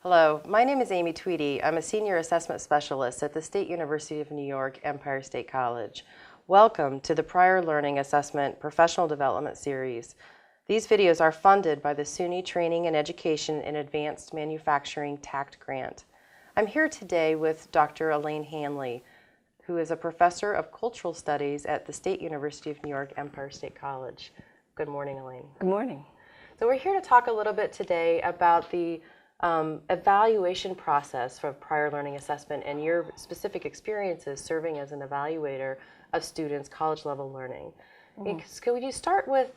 Hello, my name is Amy Tweedy. I'm a senior assessment specialist at the State University of New York, Empire State College. Welcome to the Prior Learning Assessment Professional Development Series. These videos are funded by the SUNY Training and Education in Advanced Manufacturing TACT grant. I'm here today with Dr. Elaine Handley, who is a professor of cultural studies at the State University of New York, Empire State College. Good morning, Elaine. Good morning. So we're here to talk a little bit today about the evaluation process for prior learning assessment and your specific experiences serving as an evaluator of students' college level learning. Could you start with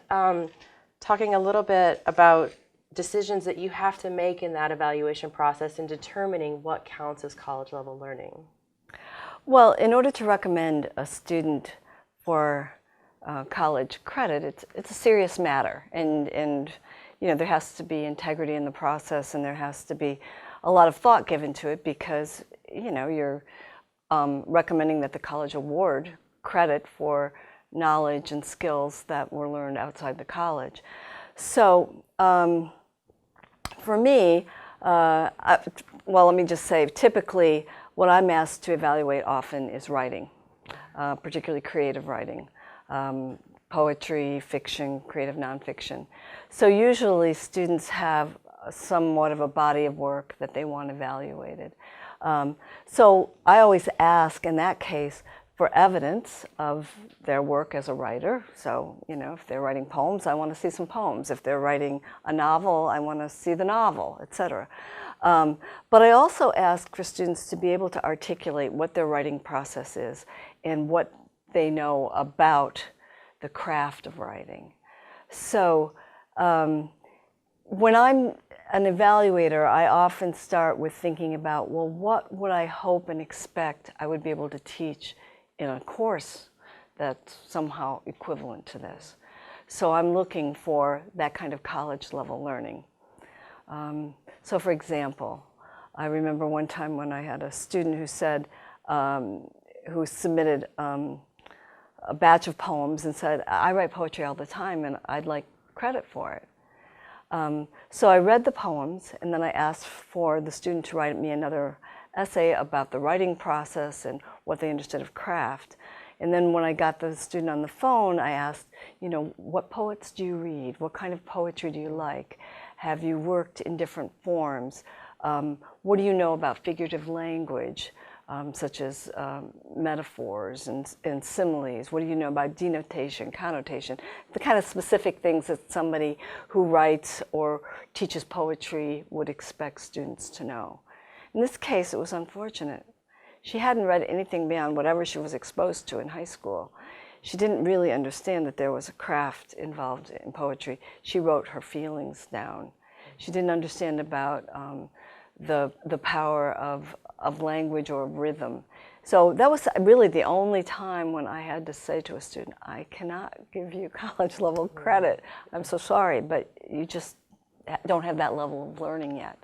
talking a little bit about decisions that you have to make in that evaluation process in determining what counts as college level learning? Well, in order to recommend a student for college credit, it's a serious matter, and you know, there has to be integrity in the process, and there has to be a lot of thought given to it because, you know, you're recommending that the college award credit for knowledge and skills that were learned outside the college. So for me, well, let me just say, typically what I'm asked to evaluate often is writing, particularly creative writing. Poetry, fiction, creative nonfiction. So usually students have somewhat of a body of work that they want evaluated. So I always ask in that case for evidence of their work as a writer. So, you know, if they're writing poems, I want to see some poems. If they're writing a novel, I want to see the novel, etc. But I also ask for students to be able to articulate what their writing process is and what they know about the craft of writing. So when I'm an evaluator, I often start with thinking about, well, what would I hope and expect I would be able to teach in a course that's somehow equivalent to this. So I'm looking for that kind of college level learning. So for example, I remember one time when I had a student who said, who submitted a batch of poems and said, I write poetry all the time and I'd like credit for it. So I read the poems and then I asked for the student to write me another essay about the writing process and what they understood of craft. And then when I got the student on the phone, I asked, you know, what poets do you read? What kind of poetry do you like? Have you worked in different forms? What do you know about figurative language? Such as metaphors and similes. What do you know about denotation, connotation? The kind of specific things that somebody who writes or teaches poetry would expect students to know. In this case, it was unfortunate. She hadn't read anything beyond whatever she was exposed to in high school. She didn't really understand that there was a craft involved in poetry. She wrote her feelings down. She didn't understand about the power of language or of rhythm. So that was really the only time when I had to say to a student, I cannot give you college level credit. I'm so sorry, but you just don't have that level of learning yet.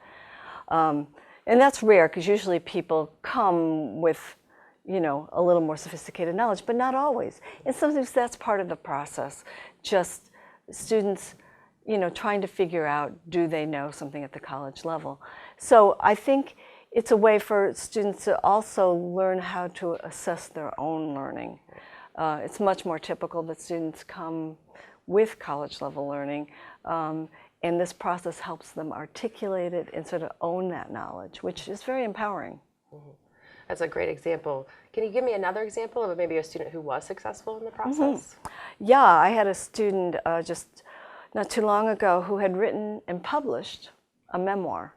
And that's rare because usually people come with, you know, a little more sophisticated knowledge, but not always. And sometimes that's part of the process. Just students, you know, trying to figure out, do they know something at the college level? So I think it's a way for students to also learn how to assess their own learning. It's much more typical that students come with college level learning, and this process helps them articulate it and sort of own that knowledge, which is very empowering. Mm-hmm. That's a great example. Can you give me another example of maybe a student who was successful in the process? Mm-hmm. Yeah, I had a student just not too long ago who had written and published a memoir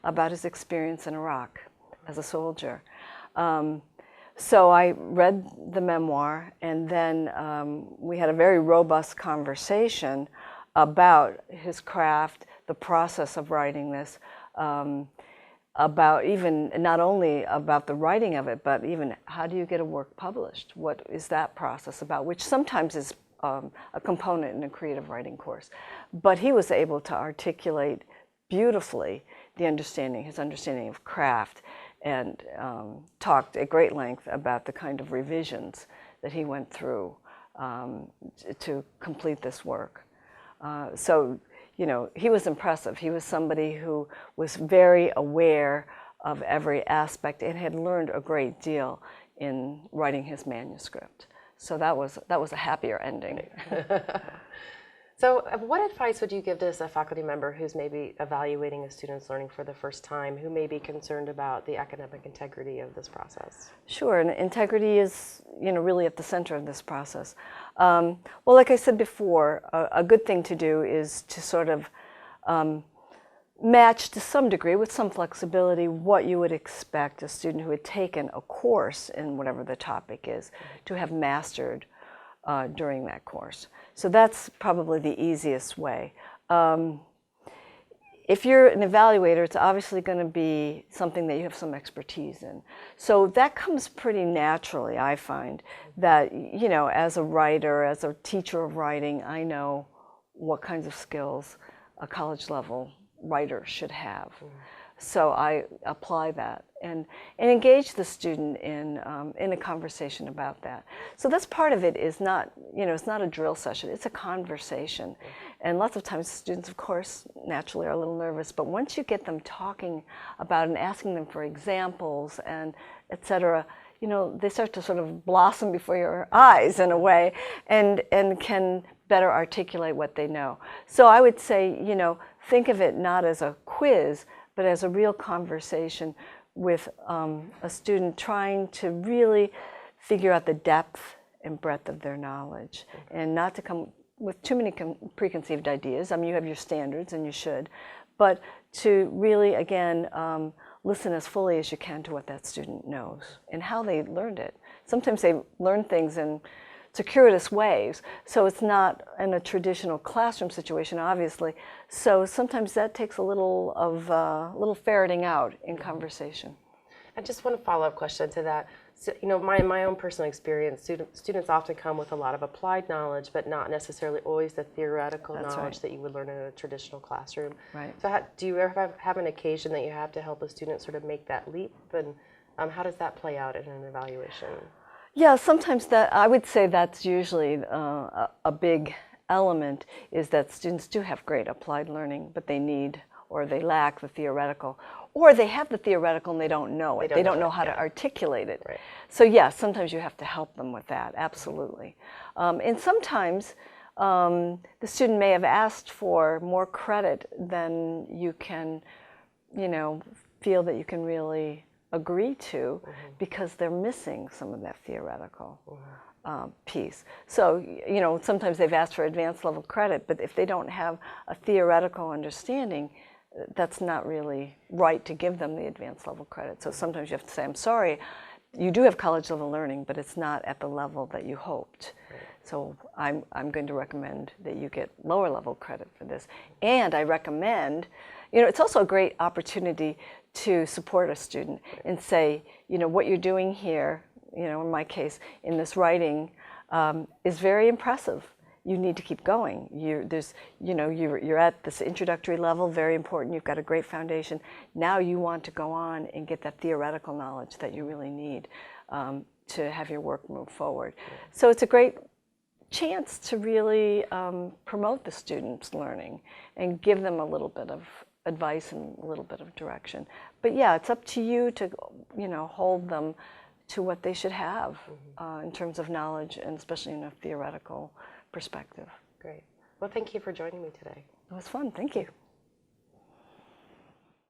about his experience in Iraq as a soldier. So I read the memoir, and then we had a very robust conversation about his craft, the process of writing this, about even not only about the writing of it, but even how do you get a work published? What is that process about, which sometimes is a component in a creative writing course. But he was able to articulate beautifully his understanding of craft, and talked at great length about the kind of revisions that he went through to complete this work. So he was impressive. He was somebody who was very aware of every aspect and had learned a great deal in writing his manuscript. So that was a happier ending. So what advice would you give to a faculty member who's maybe evaluating a student's learning for the first time, who may be concerned about the academic integrity of this process? Sure, and integrity is, really at the center of this process. Well, like I said before, a good thing to do is to sort of match to some degree, with some flexibility, what you would expect a student who had taken a course in whatever the topic is to have mastered during that course. So that's probably the easiest way. If you're an evaluator, it's obviously going to be something that you have some expertise in. So that comes pretty naturally, I find, that, as a writer, as a teacher of writing, I know what kinds of skills a college level writer should have. So I apply that and engage the student in a conversation about that. So that's part of it. Is not, it's not a drill session, it's a conversation. And lots of times students, of course, naturally are a little nervous, but once you get them talking about and asking them for examples and et cetera, they start to sort of blossom before your eyes in a way and can better articulate what they know. So I would say, think of it not as a quiz, but as a real conversation with a student trying to really figure out the depth and breadth of their knowledge, and not to come with too many preconceived ideas. I mean, you have your standards, and you should, but to really, again, listen as fully as you can to what that student knows and how they learned it. Sometimes they learn things in circuitous ways, so it's not in a traditional classroom situation, obviously. So sometimes that takes a little ferreting out in conversation. I just want a follow-up question to that. So, my own personal experience, students often come with a lot of applied knowledge, but not necessarily always the theoretical knowledge that you would learn in a traditional classroom. Right. So do you ever have an occasion that you have to help a student sort of make that leap? And how does that play out in an evaluation? Yeah, sometimes I would say that's usually a big element, is that students do have great applied learning, but they need or they lack the theoretical, or they have the theoretical and they don't know it. They don't know how to articulate it. Right. So yes, sometimes you have to help them with that, absolutely. And sometimes the student may have asked for more credit than you can, feel that you can really agree to, because they're missing some of that theoretical piece. So, sometimes they've asked for advanced level credit, but if they don't have a theoretical understanding, that's not really right to give them the advanced level credit. So sometimes you have to say, I'm sorry, you do have college level learning, but it's not at the level that you hoped. Right. So I'm going to recommend that you get lower level credit for this. And I recommend, it's also a great opportunity to support a student and say, what you're doing here, in my case, in this writing, is very impressive. You need to keep going. You're at this introductory level, very important. You've got a great foundation. Now you want to go on and get that theoretical knowledge that you really need to have your work move forward. So it's a great chance to really promote the students' learning and give them a little bit of advice and a little bit of direction. But yeah, it's up to you to, hold them to what they should have in terms of knowledge, and especially in a theoretical perspective. Great. Well, thank you for joining me today. It was fun. Thank you.